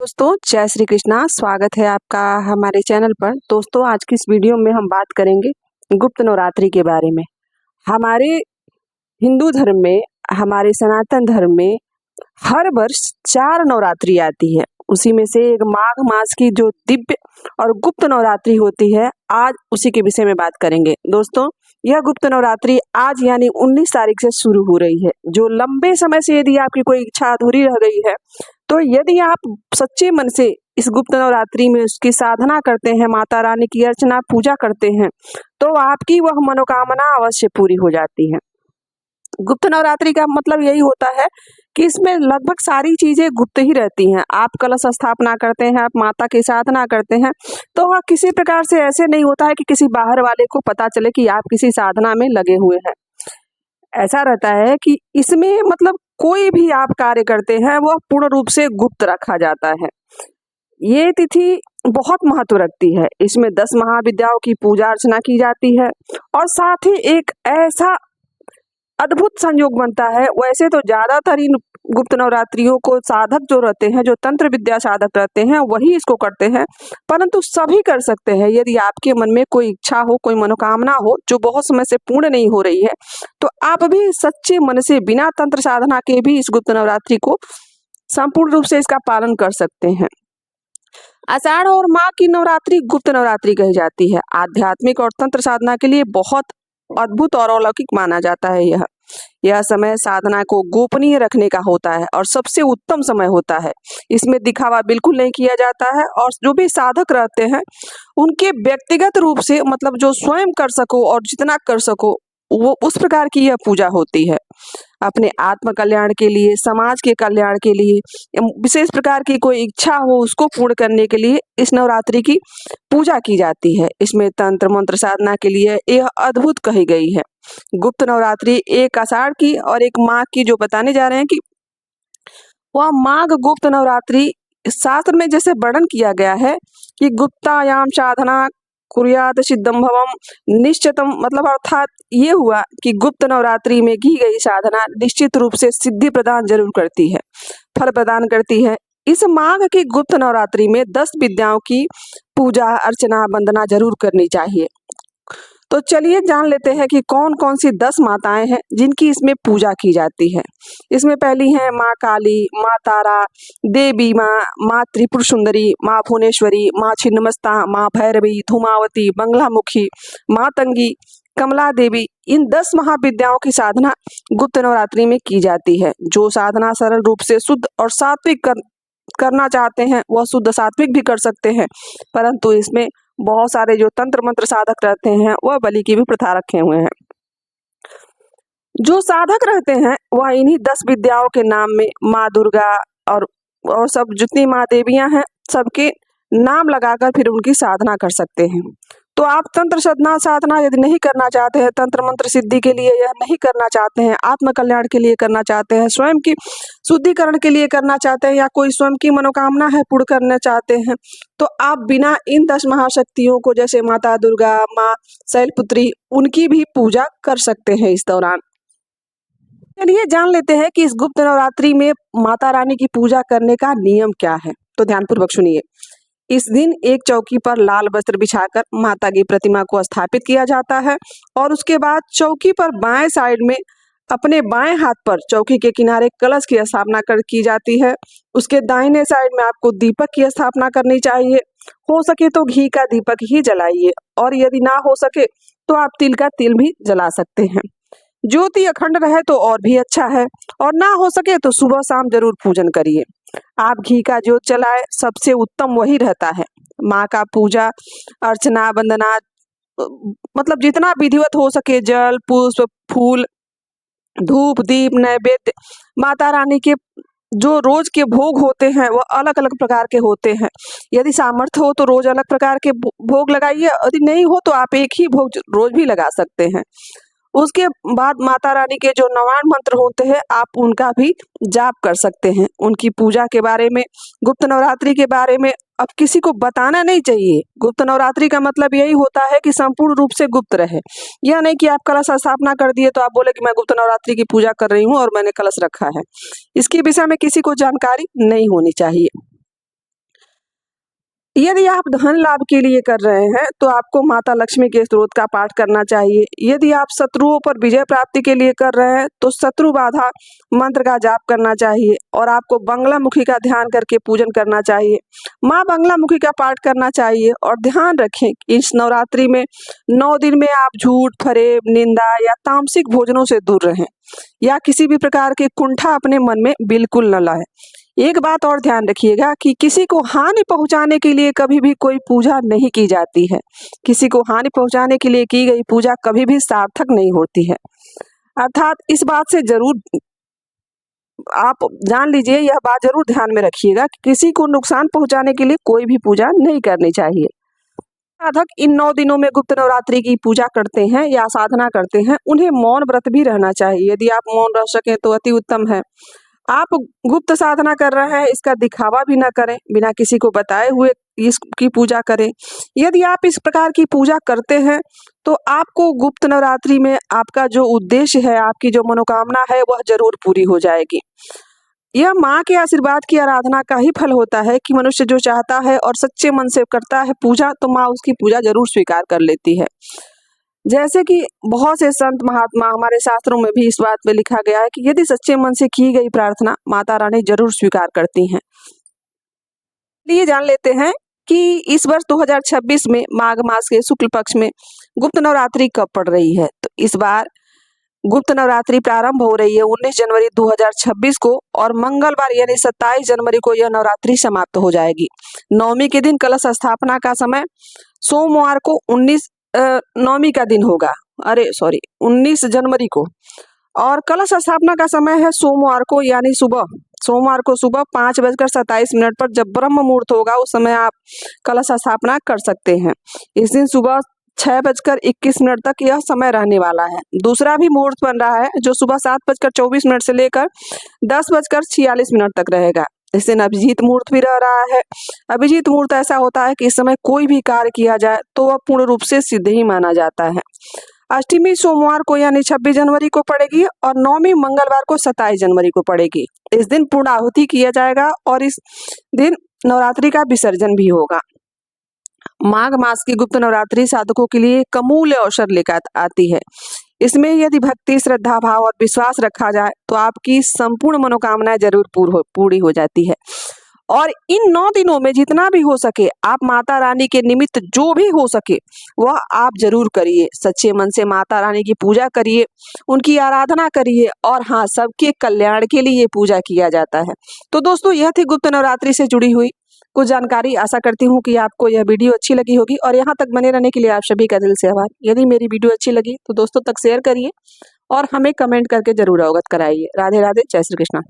दोस्तों जय श्री कृष्णा। स्वागत है आपका हमारे चैनल पर। दोस्तों आज की इस वीडियो में हम बात करेंगे गुप्त नवरात्रि के बारे में। हमारे हिंदू धर्म में, हमारे सनातन धर्म में हर वर्ष 4 नवरात्रि आती है। उसी में से एक माघ मास की जो दिव्य और गुप्त नवरात्रि होती है, आज उसी के विषय में बात करेंगे। दोस्तों यह गुप्त नवरात्रि आज यानी 19 तारीख से शुरू हो रही है। जो लंबे समय से यदि आपकी कोई इच्छा अधूरी रह गई है, तो यदि आप सच्चे मन से इस गुप्त नवरात्रि में उसकी साधना करते हैं, माता रानी की अर्चना पूजा करते हैं, तो आपकी वह मनोकामना अवश्य पूरी हो जाती है। गुप्त नवरात्रि का मतलब यही होता है कि इसमें लगभग सारी चीजें गुप्त ही रहती हैं। आप कलश स्थापना करते हैं, आप माता की साधना करते हैं, तो वह किसी प्रकार से ऐसे नहीं होता है कि किसी बाहर वाले को पता चले कि आप किसी साधना में लगे हुए हैं। ऐसा रहता है कि इसमें मतलब कोई भी आप कार्य करते हैं वह पूर्ण रूप से गुप्त रखा जाता है। ये तिथि बहुत महत्व रखती है। इसमें 10 महाविद्याओं की पूजा अर्चना की जाती है और साथ ही एक ऐसा अद्भुत संयोग बनता है। वैसे तो ज्यादातर इन गुप्त नवरात्रियों को साधक जो रहते हैं, जो तंत्र विद्या साधक रहते हैं, वही इसको करते हैं, परंतु सभी कर सकते हैं। यदि आपके मन में कोई इच्छा हो, कोई मनोकामना हो जो बहुत समय से पूर्ण नहीं हो रही है, तो आप भी सच्चे मन से बिना तंत्र साधना के भी इस गुप्त नवरात्रि को संपूर्ण रूप से इसका पालन कर सकते हैं। आषाढ़ और माघ की नवरात्रि गुप्त नवरात्रि कही जाती है। आध्यात्मिक और तंत्र साधना के लिए बहुत अद्भुत और अलौकिक माना जाता है। यह समय साधना को गोपनीय रखने का होता है और सबसे उत्तम समय होता है। इसमें दिखावा बिल्कुल नहीं किया जाता है और जो भी साधक रहते हैं उनके व्यक्तिगत रूप से मतलब जो स्वयं कर सको और जितना कर सको वो उस प्रकार की यह पूजा होती है। अपने आत्म कल्याण के लिए, समाज के कल्याण के लिए, विशेष प्रकार की कोई इच्छा हो उसको पूर्ण करने के लिए इस नवरात्रि की पूजा की जाती है। इसमें तंत्र मंत्र साधना के लिए यह अद्भुत कही गई है। गुप्त नवरात्रि एक आषाढ़ की और एक माघ की जो बताने जा रहे हैं कि वह माघ गुप्त नवरात्रि शास्त्र में जैसे वर्णन किया गया है कि गुप्तायाम साधना कुर्यात सिद्धम भवम निश्चितम, मतलब अर्थात ये हुआ कि गुप्त नवरात्रि में की गई साधना निश्चित रूप से सिद्धि प्रदान जरूर करती है, फल प्रदान करती है। इस माघ की गुप्त नवरात्रि में 10 विद्याओं की पूजा अर्चना वंदना जरूर करनी चाहिए। तो चलिए जान लेते हैं कि कौन कौन सी 10 माताएं हैं जिनकी इसमें पूजा की जाती है। इसमें पहली है माँ काली, माँ तारा, देवी माँ, माँ त्रिपुर सुंदरी, माँ भुवनेश्वरी, माँ छिन्नमस्ता, माँ भैरवी, धूमावती, बंगलामुखी, माँ तंगी, कमला देवी। इन 10 महाविद्याओं की साधना गुप्त नवरात्रि में की जाती है। जो साधना सरल रूप से शुद्ध और सात्विक करना चाहते हैं वह शुद्ध सात्विक भी कर सकते हैं, परंतु इसमें बहुत सारे जो तंत्र मंत्र साधक रहते हैं वह बलि की भी प्रथा रखे हुए हैं। जो साधक रहते हैं वह इन्हीं 10 विद्याओं के नाम में माँ दुर्गा और सब जितनी माँ देवियां हैं सबके नाम लगाकर फिर उनकी साधना कर सकते हैं। तो आप तंत्र साधना यदि नहीं करना चाहते हैं, तंत्र मंत्र सिद्धि के लिए यह नहीं करना चाहते हैं, आत्म कल्याण के लिए करना चाहते हैं, स्वयं की शुद्धिकरण के लिए करना चाहते हैं, या कोई स्वयं की मनोकामना है पूर्ण करना चाहते हैं, तो आप बिना इन 10 महाशक्तियों को जैसे माता दुर्गा, माँ शैलपुत्री, उनकी भी पूजा कर सकते हैं इस दौरान। चलिए जान लेते हैं कि इस गुप्त नवरात्रि में माता रानी की पूजा करने का नियम क्या है। तो ध्यानपूर्वक सुनिए। इस दिन एक चौकी पर लाल वस्त्र बिछाकर माता की प्रतिमा को स्थापित किया जाता है और उसके बाद चौकी पर बाएं साइड में अपने बाएं हाथ पर चौकी के किनारे कलश की स्थापना की जाती है। उसके दाहिने साइड में आपको दीपक की स्थापना करनी चाहिए। हो सके तो घी का दीपक ही जलाइए और यदि ना हो सके तो आप तिल का तिल भी जला सकते हैं। ज्योति अखंड रहे तो और भी अच्छा है, और ना हो सके तो सुबह शाम जरूर पूजन करिए। आप घी का ज्योत जलाए, सबसे उत्तम वही रहता है। माँ का पूजा अर्चना वंदना मतलब जितना विधिवत हो सके, जल पुष्प फूल धूप दीप नैवेद्य, माता रानी के जो रोज के भोग होते हैं वह अलग अलग प्रकार के होते हैं। यदि सामर्थ्य हो तो रोज अलग प्रकार के भोग लगाइए, यदि नहीं हो तो आप एक ही भोग रोज भी लगा सकते हैं। उसके बाद माता रानी के जो 99 मंत्र होते हैं आप उनका भी जाप कर सकते हैं। उनकी पूजा के बारे में, गुप्त नवरात्रि के बारे में अब किसी को बताना नहीं चाहिए। गुप्त नवरात्रि का मतलब यही होता है कि संपूर्ण रूप से गुप्त रहे। यह नहीं कि आप कलश स्थापना कर दिए तो आप बोले कि मैं गुप्त नवरात्रि की पूजा कर रही हूँ और मैंने कलश रखा है। इसके विषय में किसी को जानकारी नहीं होनी चाहिए। यदि आप धन लाभ के लिए कर रहे हैं तो आपको माता लक्ष्मी के स्तोत्र का पाठ करना चाहिए। यदि आप शत्रुओं पर विजय प्राप्ति के लिए कर रहे हैं तो शत्रु बाधा मंत्र का जाप करना चाहिए और आपको बंगलामुखी का ध्यान करके पूजन करना चाहिए। माँ बंगलामुखी का पाठ करना चाहिए और ध्यान रखें कि इस नवरात्रि में 9 दिन में आप झूठ, फरेब, निंदा या तामसिक भोजनों से दूर रहें या किसी भी प्रकार के कुंठा अपने मन में बिल्कुल न लाएं। एक बात और ध्यान रखिएगा कि किसी को हानि पहुंचाने के लिए कभी भी कोई पूजा नहीं की जाती है। किसी को हानि पहुंचाने के लिए की गई पूजा कभी भी सार्थक नहीं होती है। अर्थात इस बात से जरूर आप जान लीजिए, यह बात जरूर ध्यान में रखिएगा कि किसी को नुकसान पहुंचाने के लिए कोई भी पूजा नहीं करनी चाहिए। साधक इन 9 दिनों में गुप्त नवरात्रि की पूजा करते हैं या साधना करते हैं, उन्हें मौन व्रत भी रहना चाहिए। यदि आप मौन रह सकें तो अति उत्तम है। आप गुप्त साधना कर रहे हैं, इसका दिखावा भी ना करें, बिना किसी को बताए हुए इसकी पूजा करें। यदि आप इस प्रकार की पूजा करते हैं तो आपको गुप्त नवरात्रि में आपका जो उद्देश्य है, आपकी जो मनोकामना है, वह जरूर पूरी हो जाएगी। यह माँ के आशीर्वाद की आराधना का ही फल होता है कि मनुष्य जो चाहता है और सच्चे मन से करता है पूजा, तो माँ उसकी पूजा जरूर स्वीकार कर लेती है। जैसे कि बहुत से संत महात्मा, हमारे शास्त्रों में भी इस बात पे लिखा गया है कि यदि सच्चे मन से की गई प्रार्थना माता रानी जरूर स्वीकार करती हैं। ये जान लेते हैं कि इस वर्ष 2026 में माघ मास के शुक्ल पक्ष में गुप्त नवरात्रि कब पड़ रही है। तो इस बार गुप्त नवरात्रि प्रारंभ हो रही है 19 जनवरी 2026 को और मंगलवार यानी 27 जनवरी को यह नवरात्रि समाप्त हो जाएगी। नवमी के दिन कलश स्थापना का समय सोमवार को 9वीं का दिन होगा, 19 जनवरी को, और कलश स्थापना का समय है सोमवार को, यानी सोमवार को सुबह 5:27 पर जब ब्रह्म मुहूर्त होगा उस समय आप कलश स्थापना कर सकते हैं। इस दिन सुबह 6:21 तक यह समय रहने वाला है। दूसरा भी मुहूर्त बन रहा है जो सुबह 7:24 से लेकर 10:46 तक रहेगा। इस दिन अभिजीत मुहूर्त भी रह रहा है। अभिजीत मुहूर्त ऐसा होता है कि इस समय कोई भी कार्य किया जाए तो वह पूर्ण रूप से सिद्ध ही माना जाता है। अष्टमी सोमवार को यानी 26 जनवरी को पड़ेगी और नवमी मंगलवार को 27 जनवरी को पड़ेगी। इस दिन पूर्णाहुति किया जाएगा और इस दिन नवरात्रि का विसर्जन भी होगा। माघ मास की गुप्त नवरात्रि साधकों के लिए एक अमूल्य अवसर लेकर आती है। इसमें यदि भक्ति, श्रद्धा भाव और विश्वास रखा जाए तो आपकी संपूर्ण मनोकामनाएं जरूर पूरी हो जाती है। और इन 9 दिनों में जितना भी हो सके आप माता रानी के निमित्त जो भी हो सके वह आप जरूर करिए। सच्चे मन से माता रानी की पूजा करिए, उनकी आराधना करिए और हाँ, सबके कल्याण के लिए ये पूजा किया जाता है। तो दोस्तों, यह थी गुप्त नवरात्रि से जुड़ी हुई कुछ जानकारी। आशा करती हूँ कि आपको यह वीडियो अच्छी लगी होगी और यहाँ तक बने रहने के लिए आप सभी का दिल से आभार। यदि मेरी वीडियो अच्छी लगी तो दोस्तों तक शेयर करिए और हमें कमेंट करके जरूर अवगत कराइए। राधे राधे, जय श्री कृष्णा।